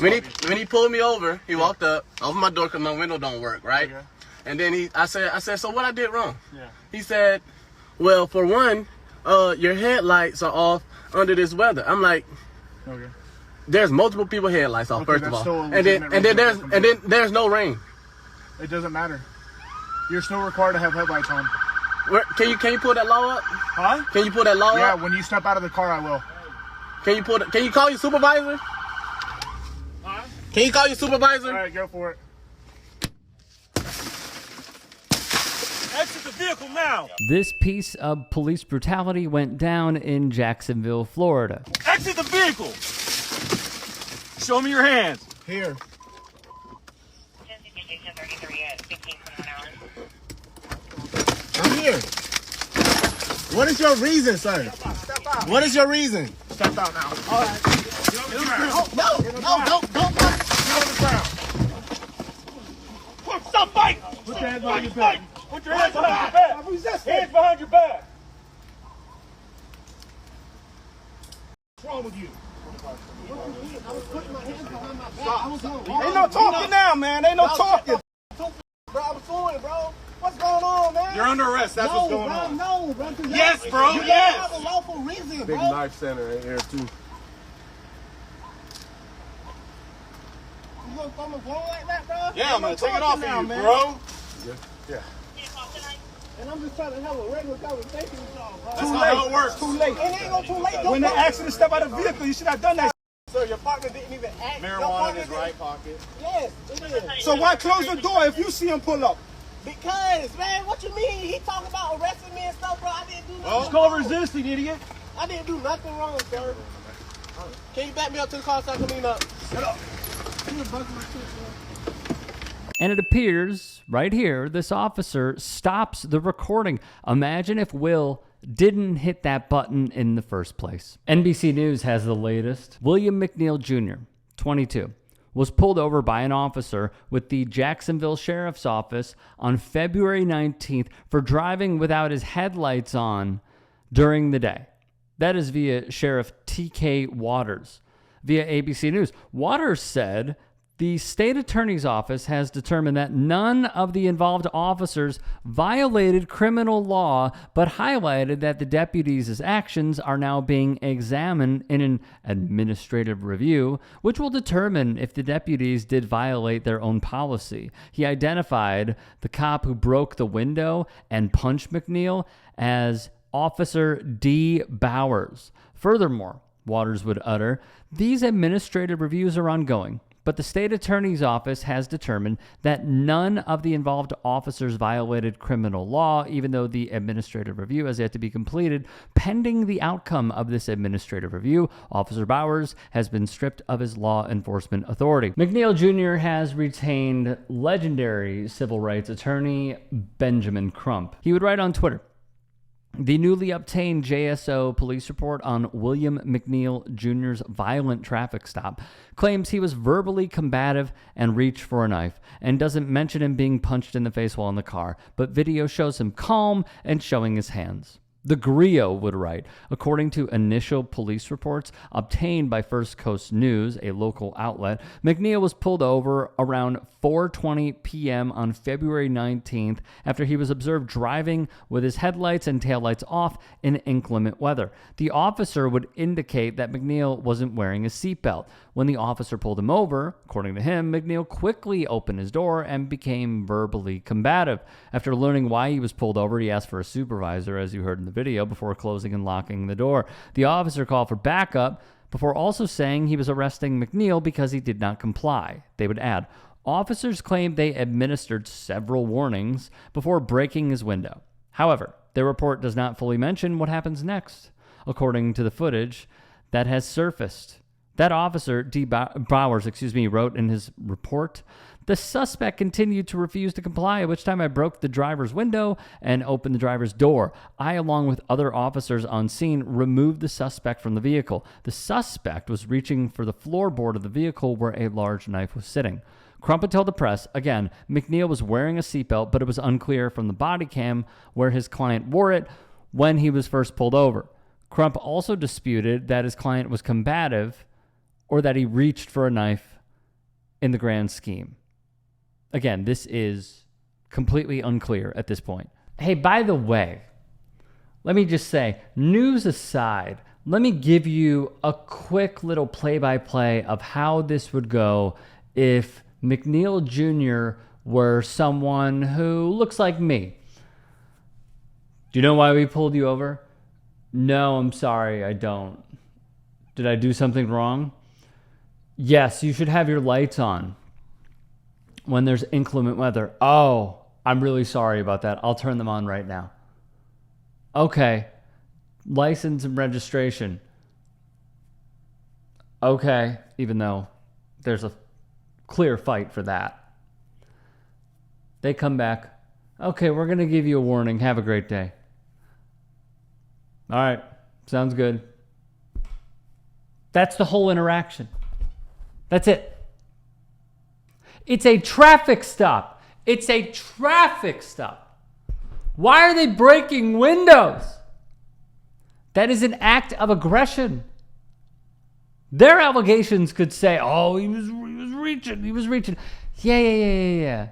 When he pulled me over, he walked up, opened my door because my window don't work, right? Okay. And then I said, so what I did wrong? Yeah. He said, well, for one, your headlights are off under this weather. I'm like, okay. There's multiple people headlights off, first of all. And then there's no rain. It doesn't matter. You're still required to have headlights on. Can you pull that law up? Huh? Can you pull that law up? Yeah, when you step out of the car, I will. Can you call your supervisor? Huh? Can you call your supervisor? All right, go for it. Exit the vehicle now. This piece of police brutality went down in Jacksonville, Florida. Exit the vehicle. Show me your hands. Here. I'm here. What is your reason, sir? Step out. What is your reason? Step out now. All right. Get on the ground. No, don't. Get on the ground. Stop fighting. Put your hands behind your back. Put your hands behind your back. I'm resisting. Hands behind your back. What's wrong with you? I was putting my hands behind my back. Ain't no talking now, man. Ain't no talking. Bro, I was going, bro. What's going on, man? You're under arrest. That's what's going on. No, bro. Yes, bro. You Yes. have a lawful reason, bro. Big knife center in here, too. You gonna throw my phone like that, bro? Yeah, I'm gonna take it off of you, man. bro. Yeah. And I'm just trying to have a regular conversation with y'all, bro. That's not how it works. Too late. It ain't gonna too late. When they asked you to step out of the vehicle, you should have done that. Sir, your partner didn't even ask. Marijuana in his right pocket. Yes, it is. So why close the door if you see him pull up? Because, man, what you mean? He talking about arresting me and stuff, bro. I didn't do nothing. It's called resisting, idiot. I didn't do nothing wrong, sir. Can you back me up to the car so I can clean up? Shut up. You was busting my shit, man. And it appears, right here, this officer stops the recording. Imagine if Will didn't hit that button in the first place. NBC News has the latest. William McNeil Jr., 22, was pulled over by an officer with the Jacksonville Sheriff's Office on February 19th for driving without his headlights on during the day. That is via Sheriff T.K. Waters. Via ABC News, Waters said the state attorney's office has determined that none of the involved officers violated criminal law, but highlighted that the deputies' actions are now being examined in an administrative review, which will determine if the deputies did violate their own policy. He identified the cop who broke the window and punched McNeil as Officer D. Bowers. Furthermore, Waters would utter, these administrative reviews are ongoing, but the state attorney's office has determined that none of the involved officers violated criminal law, even though the administrative review has yet to be completed. Pending the outcome of this administrative review, Officer Bowers has been stripped of his law enforcement authority. McNeil Jr. has retained legendary civil rights attorney Benjamin Crump. He would write on Twitter, the newly obtained JSO police report on William McNeil Jr.'s violent traffic stop claims he was verbally combative and reached for a knife, and doesn't mention him being punched in the face while in the car, but video shows him calm and showing his hands. The Grio would write, according to initial police reports obtained by First Coast News, a local outlet, McNeil was pulled over around 4:20 p.m. on February 19th after he was observed driving with his headlights and taillights off in inclement weather. The officer would indicate that McNeil wasn't wearing a seatbelt. When the officer pulled him over, according to him, McNeil quickly opened his door and became verbally combative. After learning why he was pulled over, he asked for a supervisor, as you heard in the video, before closing and locking the door. The officer called for backup before also saying he was arresting McNeil because he did not comply. They would add, officers claimed they administered several warnings before breaking his window. However, their report does not fully mention what happens next. According to the footage that has surfaced, that officer, D. Bowers, wrote in his report, the suspect continued to refuse to comply, at which time I broke the driver's window and opened the driver's door. I, along with other officers on scene, removed the suspect from the vehicle. The suspect was reaching for the floorboard of the vehicle where a large knife was sitting. Crump told the press, again, McNeil was wearing a seatbelt, but it was unclear from the body cam where his client wore it when he was first pulled over. Crump also disputed that his client was combative or that he reached for a knife in the grand scheme? Again, this is completely unclear at this point. Hey, by the way, let me just say, news aside, let me give you a quick little play-by-play of how this would go if McNeil Jr. were someone who looks like me. Do you know why we pulled you over? No, I'm sorry, I don't. Did I do something wrong? Yes, you should have your lights on when there's inclement weather. Oh, I'm really sorry about that. I'll turn them on right now. Okay. License and registration. Okay, even though there's a clear fight for that. They come back. Okay, we're going to give you a warning. Have a great day. All right, sounds good. That's the whole interaction. That's it. It's a traffic stop. It's a traffic stop. Why are they breaking windows? That is an act of aggression. Their allegations could say, oh, he was reaching. Yeah.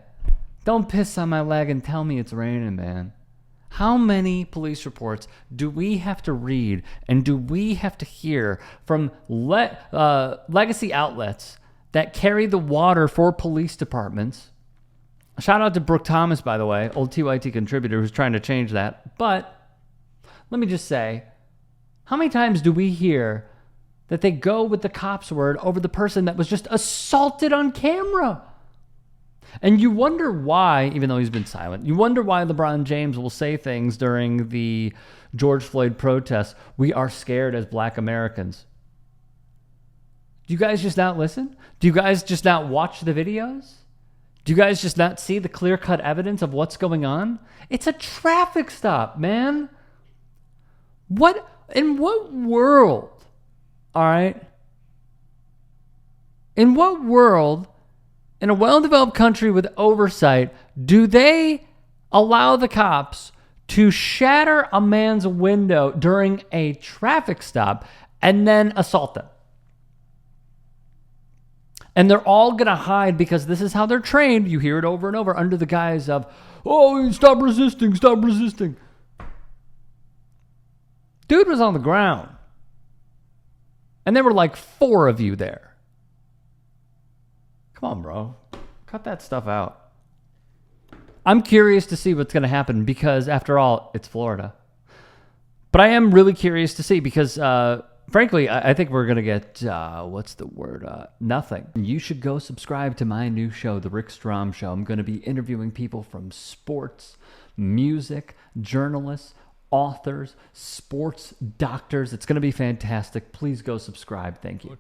Don't piss on my leg and tell me it's raining, man. How many police reports do we have to read and do we have to hear from legacy outlets that carry the water for police departments? Shout out to Brooke Thomas, by the way, old TYT contributor who's trying to change that. But let me just say, how many times do we hear that they go with the cop's word over the person that was just assaulted on camera? And you wonder why, even though he's been silent, you wonder why LeBron James will say things during the George Floyd protests. We are scared as Black Americans. Do you guys just not listen? Do you guys just not watch the videos? Do you guys just not see the clear-cut evidence of what's going on? It's a traffic stop, man. In what world, all right? In what world, in a well-developed country with oversight, do they allow the cops to shatter a man's window during a traffic stop and then assault them? And they're all going to hide because this is how they're trained. You hear it over and over under the guise of, oh, stop resisting, stop resisting. Dude was on the ground. And there were like 4 of you there. Come on, bro. Cut that stuff out. I'm curious to see what's going to happen because, after all, it's Florida. But I am really curious to see because, frankly, I think we're going to get, nothing. You should go subscribe to my new show, The Rick Strom Show. I'm going to be interviewing people from sports, music, journalists, authors, sports doctors. It's going to be fantastic. Please go subscribe. Thank you.